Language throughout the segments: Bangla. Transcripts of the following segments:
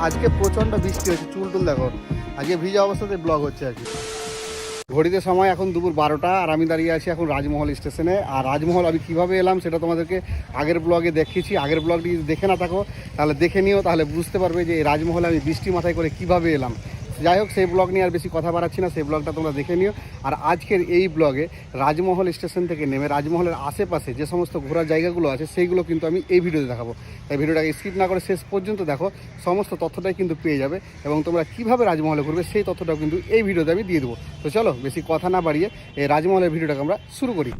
আজকে প্রচণ্ড বৃষ্টি হচ্ছে, চুল টুল দেখো আজকে ভিজা অবস্থাতে ব্লগ হচ্ছে আর কি। ঘড়িতে সময় এখন দুপুর 12টা আর আমি দাঁড়িয়ে আছি এখন রাজমহল স্টেশনে। আর রাজমহল আমি কীভাবে এলাম সেটা তোমাদেরকে আগের ব্লগে দেখিয়েছি। আগের ব্লগটি যদি দেখে না থাকো তাহলে দেখে নিও, তাহলে বুঝতে পারবে যে এই রাজমহলে আমি বৃষ্টি মাথায় করে কীভাবে এলাম। যাই হোক, সেই ব্লগ নিয়ে আর বেশি কথা বাড়াচ্ছি না, সেই ব্লগটা তোমরা দেখে নিও। আর আজকের এই ব্লগে রাজমহল স্টেশন থেকে নেমে রাজমহলের আশেপাশে যে সমস্ত ঘোরার জায়গাগুলো আছে সেইগুলো কিন্তু আমি এই ভিডিওতে দেখাবো। তাই ভিডিওটাকে স্কিপ না করে শেষ পর্যন্ত দেখো, সমস্ত তথ্যটাই কিন্তু পেয়ে যাবে এবং তোমরা কীভাবে রাজমহলে ঘুরবে সেই তথ্যটাও কিন্তু এই ভিডিওতে আমি দিয়ে দেবো। তো চলো বেশি কথা না বাড়িয়ে এই রাজমহলের ভিডিওটাকে আমরা শুরু করি।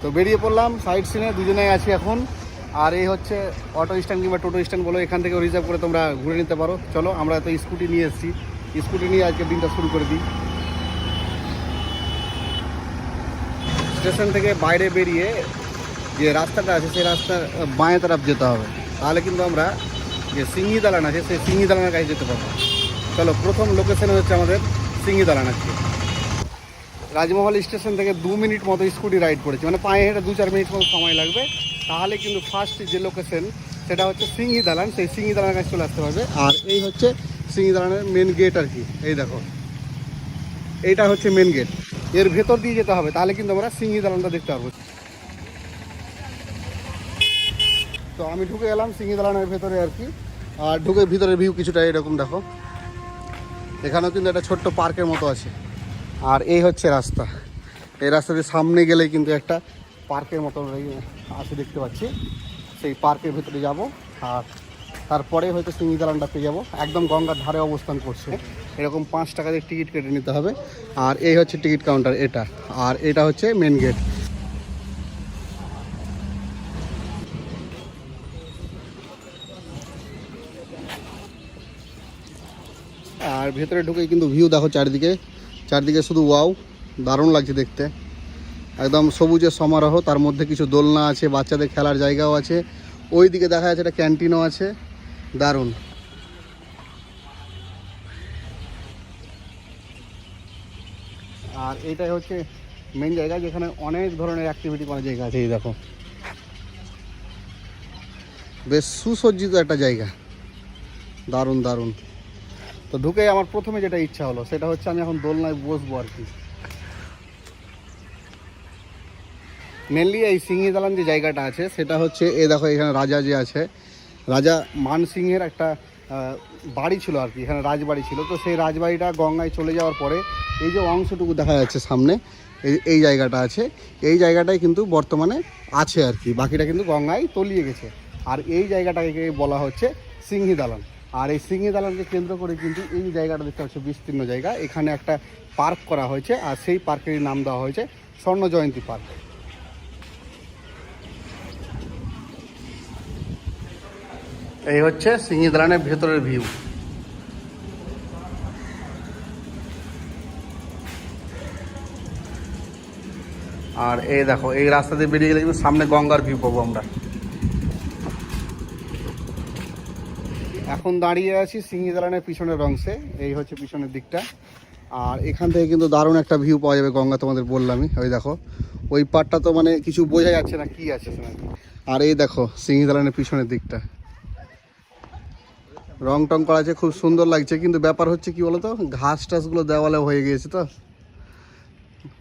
তো বেরিয়ে পড়লাম সাইড সিনে, দুজনেই আছি এখন। আর এই হচ্ছে অটো স্ট্যান্ড কিংবা টোটো স্ট্যান্ড বলো, এখান থেকে রিজার্ভ করে তোমরা ঘুরে নিতে পারো। চলো, আমরা তো স্কুটি নিয়ে এসেছি, স্কুটি নিয়ে আজকে দিনটা শুরু করে দিই। স্টেশন থেকে বাইরে বেরিয়ে যে রাস্তাটা আছে সেই রাস্তার বাঁয়ে তরফ যেতে হবে, তাহলে কিন্তু আমরা যে সিঙ্গি দালান আছে সেই সিঙ্গি দালানের কাছে যেতে পারবো। চলো, প্রথম লোকেশন হচ্ছে আমাদের সিঙ্গি দালান আছে। রাজমহল স্টেশন থেকে 2 মিনিট মতো স্কুটি রাইড করেছি, মানে পায়ে হেঁটে 2-4 মিনিট মতো সময় লাগবে। তাহলে কিন্তু ফার্স্ট যে লোকেশন সেটা হচ্ছে সিঙ্গি দালান, সেই সিঙ্গি দালানের কাছে চলে আসতে পারবে। আর এই হচ্ছে সিঙ্গি দালানের মেন গেট আর কি, এই দেখো এইটা হচ্ছে মেন গেট। এর ভেতর দিয়ে যেতে হবে, তাহলে কিন্তু আমরা সিঙ্গি দালানটা দেখতে পারবো। তো আমি ঢুকে গেলাম সিঙ্গি দালানের ভেতরে আর কি। আর ঢুকে ভিতরের ভিউ কিছুটা এরকম দেখো, এখানেও কিন্তু একটা ছোট্ট পার্কের মতো আছে। আর এই হচ্ছে রাস্তা, এই রাস্তা দিয়ে সামনে গেলেই কিন্তু একটা পার্কের মতো আছে দেখতে পাচ্ছি, সেই পার্কের ভেতরে যাব। আর তারপরে হয়তো সিঙ্গি দালানটা পেয়ে যাবো, একদম গঙ্গার ধারে অবস্থান করছে। এরকম 5 টাকা দিয়ে টিকিট কেটে নিতে হবে। আর এই হচ্ছে টিকিট কাউন্টার এটা, আর এটা হচ্ছে মেন গেট। আর ভেতরে ঢুকেই কিন্তু ভিউ দেখো চারিদিকে, চারদিকে শুধু ওয়াও, দারুণ লাগছে দেখতে। একদম সবুজের সমারোহ, তার মধ্যে কিছু দোলনা আছে, বাচ্চাদের খেলার জায়গাও আছে, ওই দিকে দেখা যাচ্ছে একটা ক্যান্টিনও আছে, দারুণ। আর এইটাই হচ্ছে মেন জায়গা যেখানে অনেক ধরনের অ্যাক্টিভিটি করার জায়গা আছে। এই দেখো বেশ সুসজ্জিত একটা জায়গা, দারুণ দারুণ। তো ঢুকে আমার প্রথমে যেটা ইচ্ছা হলো সেটা হচ্ছে আমি এখন দোলনায় বসবো আর কি। মেনলি এই সিঙ্গি দালান যে জায়গাটা আছে সেটা হচ্ছে, এ দেখো এখানে রাজা যে আছে, রাজা মান সিংহের একটা বাড়ি ছিল আর কি, এখানে রাজবাড়ি ছিল। তো সেই রাজবাড়িটা গঙ্গায় চলে যাওয়ার পরে এই যে অংশটুকু দেখা যাচ্ছে সামনে, এই জায়গাটা আছে, এই জায়গাটাই কিন্তু বর্তমানে আছে আর কি, বাকিটা কিন্তু গঙ্গায় তলিয়ে গেছে। আর এই জায়গাটাকে বলা হচ্ছে সিঙ্গি দালান। আর এই সিঙ্গি দালানকে কেন্দ্র করে কিন্তু এই জায়গাটা দেখতে হচ্ছে বিস্তীর্ণ জায়গা, এখানে একটা পার্ক করা হয়েছে। আর সেই পার্কের নাম দেওয়া হয়েছে স্বর্ণ জয়ন্তী পার্ক। এই হচ্ছে সিঙ্গি দালানের ভেতরের ভিউ। আর এই দেখো এই রাস্তা দিয়ে বেরিয়ে গেলে কিন্তু সামনে গঙ্গার ভিউ পাবো আমরা। এখন দাঁড়িয়ে আছি সিঙ্গি দালানের পিছনের অংশে, এই হচ্ছে পিছনের দিকটা। আর এখান থেকে কিন্তু দারুণ একটা ভিউ পাওয়া যাবে গঙ্গা, তোমাদের বললামই। ওই দেখো ওই পাড়টা তো মানে কিছু বোঝা যাচ্ছে না কি আছে সেখানে। আর এই দেখো সিঙ্গি দালানের পিছনের দিকটা রং টং করা আছে, খুব সুন্দর লাগছে। কিন্তু ব্যাপার হচ্ছে কি বলতো, ঘাস টাসগুলো দেওয়ালে হয়ে গিয়েছে, তো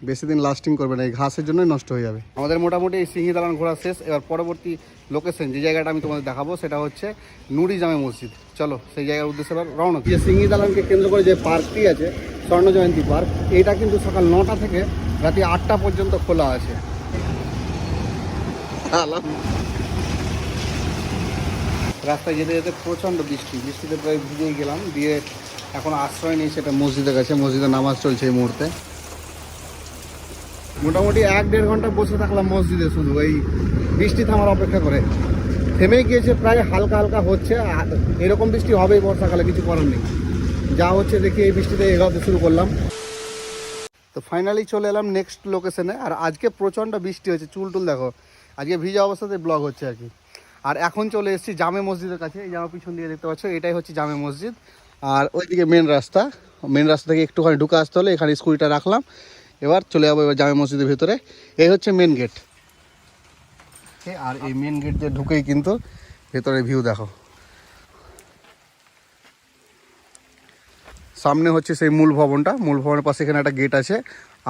বেশি দিন লাস্টিং করবে না, এই ঘাসের জন্যই নষ্ট হয়ে যাবে। আমাদের মোটামুটি এই সিঙ্গি দালান ঘোরা শেষ। এবার পরবর্তী লোকেশন যে জায়গাটা আমি তোমাদের দেখাবো সেটা হচ্ছে নুরি জামে মসজিদ। চলো সেই জায়গার উদ্দেশ্যে এবার রওনা। যে সিঙ্গি দালানকে কেন্দ্র করে যে পার্কটি আছে স্বর্ণ জয়ন্তী পার্ক, এটা কিন্তু সকাল 9টা থেকে রাতে 8টা পর্যন্ত খোলা আছে। রাস্তায় যেতে যেতে প্রচণ্ড বৃষ্টিতে প্রায় ভিজেই গেলাম, দিয়ে এখন আশ্রয় নিই সেটা মসজিদের কাছে। মসজিদে নামাজ চলছে এই মুহূর্তে। মোটামুটি 1-1.5 ঘন্টা বসে থাকলাম মসজিদে, শুধু এই বৃষ্টি থামার অপেক্ষা করে। থেমে গিয়েছে প্রায়, হালকা হালকা হচ্ছে। এরকম বৃষ্টি হবেই বর্ষাকালে, কিছু করার নেই। যা হচ্ছে দেখি এই বৃষ্টিতে এগোতে শুরু করলাম। তো ফাইনালি চলে এলাম নেক্সট লোকেশনে। আর আজকে প্রচণ্ড বৃষ্টি হচ্ছে, চুল টুল দেখো আজকে ভিজা অবস্থাতে ব্লগ হচ্ছে আর কি। আর এখন চলে এসেছি জামে মসজিদের কাছে, এই জামা পিছন দিয়ে দেখতে পাচ্ছ, এটাই হচ্ছে জামে মসজিদ। আর ওইদিকে মেন রাস্তা থেকে একটুখানি ঢুকে আসতে হলে এখানে স্কুটিটা রাখলাম। এবার চলে যাবো এবার জামে মসজিদের ভেতরে। এই হচ্ছে মেন গেট। আর এই মেন গেট দিয়ে ঢুকেই কিন্তু ভেতরে ভিউ দেখো, সামনে হচ্ছে সেই মূল ভবনটা, মূল ভবনের পাশে এখানে একটা গেট আছে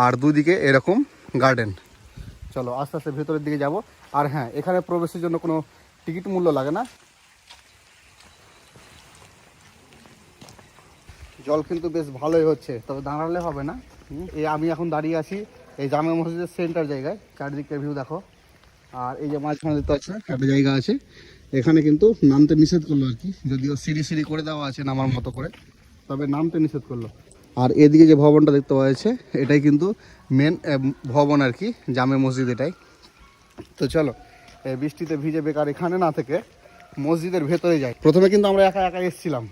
আর দুদিকে এরকম গার্ডেন। চলো আস্তে আস্তে ভেতরের দিকে যাব। আর হ্যাঁ, এখানে প্রবেশের জন্য কোনো টিকিট মূল্য লাগে না। জল কিন্তু বেশ ভালোই হচ্ছে, তবে দাঁড়ালে হবে না। এই আমি এখন দাঁড়িয়ে আছি এই জামে মসজিদের সেন্টার জায়গায়, চারিদিকের ভিউ দেখো। আর এই যে মাঝখানে দেখতে পাচ্ছ একটা জায়গা আছে, এখানে কিন্তু নামতে নিষেধ করলো আর কি, যদিও সিঁড়ি সিঁড়ি করে দেওয়া আছে নামার মতো করে, তবে নামতে নিষেধ করলো। আর এদিকে যে ভবনটা দেখতে পাওয়া যাচ্ছে এটাই কিন্তু মেন ভবন আর কি, জামে মসজিদ এটাই। তো চলো এই বৃষ্টিতে ভিজে বেকার এখানে না থেকে মসজিদের ভেতরে যাই। প্রথমে কিন্তু আমরা একা একা এসেছিলাম,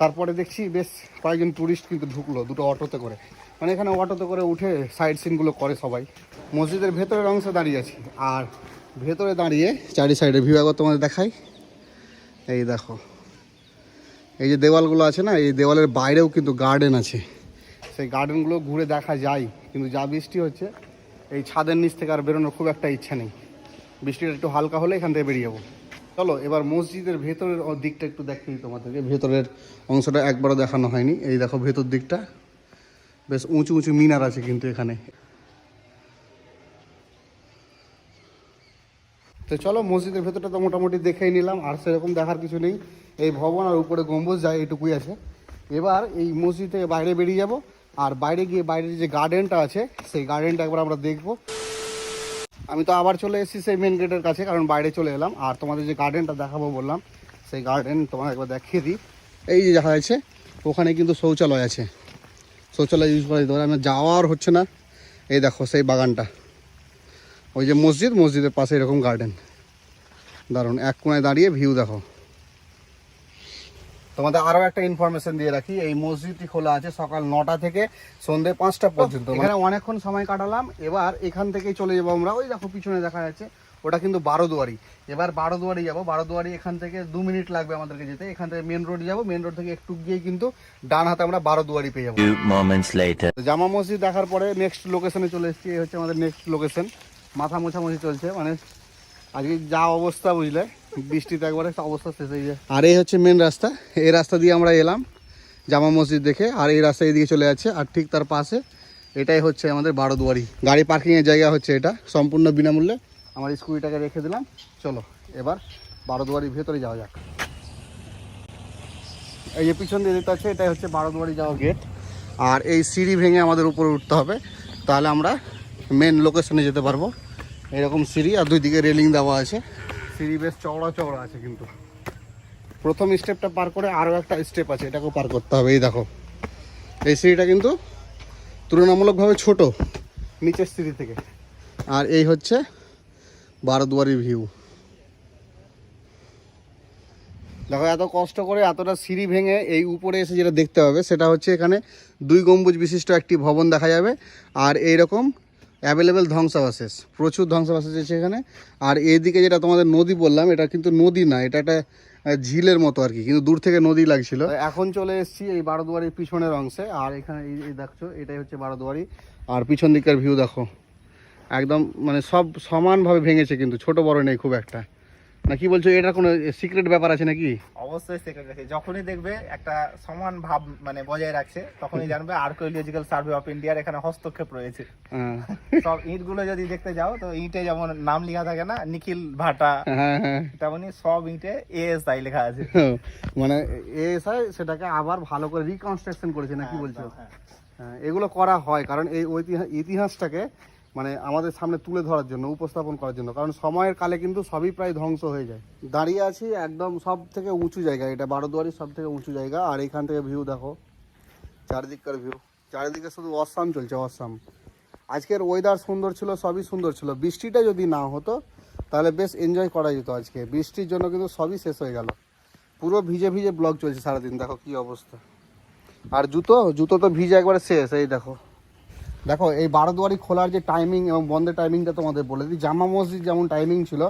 তারপরে দেখছি বেশ কয়েকজন ট্যুরিস্ট কিন্তু ঢুকলো দুটো অটোতে করে, মানে এখানে অটোতে করে উঠে সাইড সিনগুলো করে সবাই। মসজিদের ভেতরের অংশে দাঁড়িয়ে আছি, আর ভেতরে দাঁড়িয়ে চারি সাইডে ভিউ একবার তোমাদের দেখাই। এই দেখো এই যে দেওয়ালগুলো আছে না, এই দেওয়ালের বাইরেও কিন্তু গার্ডেন আছে, সেই গার্ডেনগুলো ঘুরে দেখা যায়। কিন্তু যা বৃষ্টি হচ্ছে এই ছাদের নিচ থেকে আর বেরোনোর খুব একটা ইচ্ছা নেই, বৃষ্টিটা একটু হালকা হলে এখান থেকে বেরিয়ে যাবো। চলো এবার মসজিদের ভেতরের দিকটা একটু দেখাই তোমাদেরকে, ভেতরের অংশটা একবারও দেখানো হয়নি। এই দেখো ভেতর দিকটা বেশ উঁচু উঁচু মিনার আছে কিন্তু এখানে। তো চলো মসজিদের ভেতরটা তো মোটামুটি দেখেই নিলাম, আর সেরকম দেখার কিছু নেই। এই ভবন আর উপরে গম্বুজ যায় এইটুকুই আছে। এবার এই মসজিদ থেকে বাইরে বেরিয়ে যাব, আর বাইরে গিয়ে বাইরের যে গার্ডেনটা আছে সেই গার্ডেনটা একবার আমরা দেখবো। আমি তো আবার চলে এসেছি সেই মেন গেটের কাছে, কারণ বাইরে চলে এলাম। আর তোমাদের যে গার্ডেনটা দেখাবো বললাম, সেই গার্ডেন তোমার একবার দেখিয়ে দিই। এই যে দেখা যাচ্ছে ওখানে কিন্তু শৌচালয় আছে, শৌচালয় ইউজ করা যেতে পারে। আমার যাওয়ার হচ্ছে না। এই দেখো সেই বাগানটা, ওই যে মসজিদ, মসজিদের পাশে এরকম গার্ডেন, দারুণ। এক কোণায় দাঁড়িয়ে ভিউ দেখো। তোমাদের আরও একটা ইনফরমেশন দিয়ে রাখি, এই মসজিদটি খোলা আছে সকাল 9টা থেকে সন্ধ্যে 5টা পর্যন্ত। এখানে অনেকক্ষণ সময় কাটালাম। এবার এখান থেকেই চলে যাবো আমরা, ওই দেখো পিছনে দেখা যাচ্ছে ওটা কিন্তু বারোদুয়ারি। এবার বারোদুয়ারি যাবো। বারোদুয়ারি এখান থেকে 2 মিনিট লাগবে আমাদেরকে যেতে। এখান থেকে মেন রোড যাবো, মেন রোড থেকে একটু গিয়ে কিন্তু ডান হাতে আমরা বারোদুয়ারি পেয়ে যাবো। জামা মসজিদ দেখার পরে নেক্সট লোকেশনে চলে এসেছি। এই হচ্ছে আমাদের নেক্সট লোকেশন। মাথা মোছামুছি চলছে, মানে আজকে যা অবস্থা বুঝলে, বৃষ্টিতে একবারে অবস্থা শেষ হয়ে যায়। আর এই হচ্ছে মেন রাস্তা, এই রাস্তা দিয়ে আমরা এলাম জামা মসজিদ দেখে, আর এই রাস্তা এদিকে চলে যাচ্ছে। আর ঠিক তার পাশে এটাই হচ্ছে আমাদের বারোদুয়ারি। গাড়ি পার্কিংয়ের জায়গা হচ্ছে এটা, সম্পূর্ণ বিনামূল্যে। আমার স্কুটিটাকে রেখে দিলাম। চলো এবার বারোদুয়ারির ভেতরে যাওয়া যাক। এই যে পিছন দিয়ে যেতে হচ্ছে, এটাই হচ্ছে বারোদুয়ারি যাওয়া গেট। আর এই সিঁড়ি ভেঙে আমাদের উপরে উঠতে হবে, তাহলে আমরা মেন লোকেশনে যেতে পারবো। এরকম সিঁড়ি আর দুই দিকে রেলিং দেওয়া আছে, সিঁড়ি বেশ চওড়া চওড়া আছে। কিন্তু প্রথম স্টেপটা পার করে আরও একটা স্টেপ আছে, এটাকেও পার করতে হবে। এই দেখো এই সিঁড়িটা কিন্তু তুলনামূলকভাবে ছোট নিচের সিঁড়ি থেকে। আর এই হচ্ছে বারোদুয়ারি ভিউ। দেখো এত কষ্ট করে এতটা সিঁড়ি ভেঙে এই উপরে এসে যেটা দেখতে হবে সেটা হচ্ছে এখানে 2 গম্বুজ বিশিষ্ট একটি ভবন দেখা যাবে। আর এইরকম অ্যাভেলেবেল ধ্বংসাবশেষ, প্রচুর ধ্বংসাবশেষ আছে এখানে। আর এইদিকে যেটা তোমাদের নদী বললাম, এটা কিন্তু নদী না, এটা একটা ঝিলের মতো আর কি, কিন্তু দূর থেকে নদী লাগছিল। এখন চলে এসেছি এই বারোদুয়ারির পিছনের অংশে। আর এখানে এই দেখছো এটাই হচ্ছে বারোদুয়ারি। আর পিছন দিকের ভিউ দেখো, একদম মানে সব সমানভাবে ভেঙেছে, কিন্তু ছোট বড় নেই খুব একটা। না কি বলছো, এটা কোনো সিক্রেট ব্যাপার আছে নাকি? অবশ্যই সিক্রেট আছে। যখনই দেখবে একটা সমান ভাব মানে বজায় রাখছে, তখনই জানবে আর্কিওলজিক্যাল সার্ভে অফ ইন্ডিয়ার এখানে হস্তক্ষেপ রয়েছে। সব ইটগুলো যদি দেখতে যাও, তো ইটে যেমন নাম লেখা থাকে না, নিখিল ভাটা, তেমনি সব ইটে এএসআই লেখা আছে। মানে এএসআই সেটাকে আবার ভালো করে রিকনস্ট্রাকশন করেছে, না কি বলছো? এগুলো করা হয় কারণ এই ইতিহাসটাকে মানে আমাদের সামনে তুলে ধরার জন্য, উপস্থাপন করার জন্য। কারণ সময়ের কালে কিন্তু সবই প্রায় ধ্বংস হয়ে যায়। দাঁড়িয়ে আছি একদম সব থেকে উঁচু জায়গা, এটা বারোদুয়ারির সব থেকে উঁচু জায়গা। আর এখান থেকে ভিউ দেখো, চারিদিককার ভিউ, চারিদিকে শুধু অসাম চলছে, অসাম। আজকের ওয়েদার সুন্দর ছিল, সবই সুন্দর ছিল। বৃষ্টিটা যদি না হতো তাহলে বেশ এনজয় করা যেত। আজকে বৃষ্টির জন্য কিন্তু সবই শেষ হয়ে গেল, পুরো ভিজে ভিজে ব্লগ চলছে সারাদিন। দেখো কি অবস্থা। আর জুতো তো ভিজে একবারে শেষ। এই দেখো দেখো এই বারোদুয়ারি খোলার যে টাইমিং এবং বন্ধের টাইমিংটা তোমাদের বলে দিই। জামা মসজিদ যেমন টাইমিং ছিল,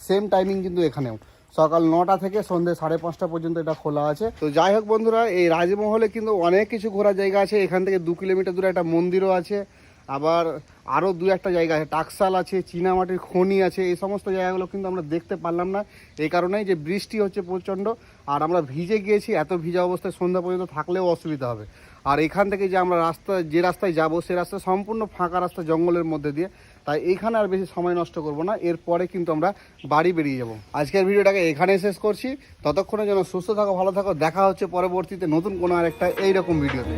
সেম টাইমিং কিন্তু এখানেও সকাল 9টা থেকে সন্ধ্যে 5:30 পর্যন্ত এটা খোলা আছে। তো যাই হোক বন্ধুরা, এই রাজমহলে কিন্তু অনেক কিছু ঘোরার জায়গা আছে। এখান থেকে 2 কিলোমিটার দূরে একটা মন্দিরও আছে। আবার আরও দু একটা জায়গা আছে, টাকসাল আছে, চীনামাটির খনি আছে, এই সমস্ত জায়গাগুলো কিন্তু আমরা দেখতে পারলাম না এই কারণেই যে বৃষ্টি হচ্ছে প্রচণ্ড, আর আমরা ভিজে গিয়েছি, এত ভিজা অবস্থায় সন্ধ্যা পর্যন্ত থাকলেও অসুবিধা হবে। আর এখান থেকে যে আমরা যে রাস্তায় যাব সে রাস্তা সম্পূর্ণ ফাঁকা রাস্তা জঙ্গলের মধ্যে দিয়ে, তাই এইখানে আর বেশি সময় নষ্ট করব না, এরপরে কিন্তু আমরা বাড়ি বেরিয়ে যাব। আজকের ভিডিওটাকে এখানে শেষ করছি, ততক্ষণের জন্য সুস্থ থাকো, ভালো থাকো, দেখা হচ্ছে পরবর্তীতে নতুন কোনো আর একটা এইরকম ভিডিওতে।